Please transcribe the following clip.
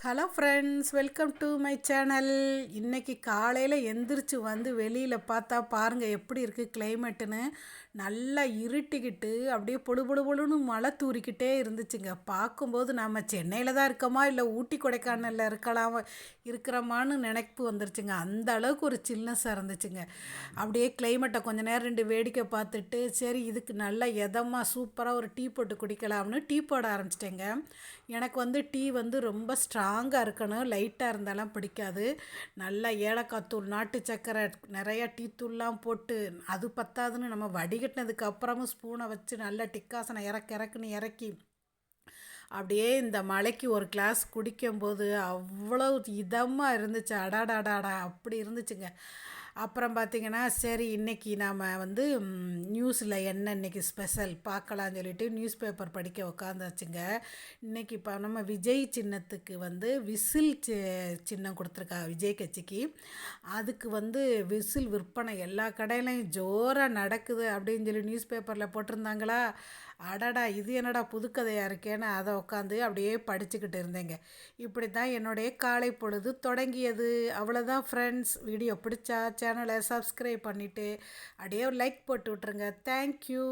Hello friends, welcome to my channel. இன்றைக்கி காலையில் எந்திரிச்சு வந்து வெளியில் பார்த்தா பாருங்கள் எப்படி இருக்குது கிளைமேட்டுன்னு. நல்லா இருட்டிக்கிட்டு அப்படியே பொழு பொழு பொழுன்னு மழை தூறிக்கிட்டே இருந்துச்சுங்க. பார்க்கும்போது நம்ம சென்னையில் தான் இருக்கோமா இல்லை ஊட்டி கொடைக்கானலில் இருக்கிறோமான்னு நினைப்பு வந்துருச்சுங்க. அந்த அளவுக்கு ஒரு சில்னஸாக இருந்துச்சுங்க. அப்படியே கிளைமேட்டை கொஞ்சம் நேரம் ரெண்டு வேடிக்கை பார்த்துட்டு சரி இதுக்கு நல்லா எதமாக சூப்பராக ஒரு டீ போட்டு குடிக்கலாம்னு டீ போட ஆரம்பிச்சிட்டேங்க. எனக்கு வந்து டீ வந்து ரொம்ப ஸ்ட்ராங்காக இருக்கணும், லைட்டாக இருந்தாலும் பிடிக்காது. நல்லா ஏலக்காய் தூள், நாட்டு சர்க்கரை, நிறையா டீ தூள்லாம் போட்டு அது பத்தாதுன்னு நம்ம வடிகட்டினதுக்கு அப்புறமும் ஸ்பூனை வச்சு நல்லா டிக்காசனை இறக்குன்னு இறக்கி அப்படியே இந்த மலைக்கு ஒரு கிளாஸ் குடிக்கும்போது அவ்வளோ இதமாக இருந்துச்சு. அடாடாடாடா அப்படி இருந்துச்சுங்க. அப்புறம் பார்த்திங்கன்னா சரி இன்றைக்கி நாம் வந்து நியூஸில் என்ன இன்றைக்கி ஸ்பெஷல் பார்க்கலான்னு சொல்லிட்டு நியூஸ் பேப்பர் படிக்க உக்காந்தாச்சுங்க. இன்றைக்கி இப்போ நம்ம விஜய் சின்னத்துக்கு வந்து விசில் சின்னம் கொடுத்துருக்கா விஜய் கட்சிக்கு. அதுக்கு வந்து விசில் விற்பனை எல்லா கடையிலையும் ஜோராக நடக்குது அப்படின்னு சொல்லி நியூஸ் பேப்பரில் போட்டிருந்தாங்களா. அடடா இது என்னடா புதுக்கதையாக இருக்கேன்னு அதை உட்காந்து அப்படியே படிச்சுக்கிட்டு இருந்தேங்க. இப்படி தான் என்னுடைய காலை பொழுது தொடங்கியது. அவ்வளோதான் ஃப்ரெண்ட்ஸ். வீடியோ பிடிச்சா சேனலை சப்ஸ்கிரைப் பண்ணிவிட்டு அப்படியே லைக் போட்டு விட்ருங்க. தேங்க்யூ.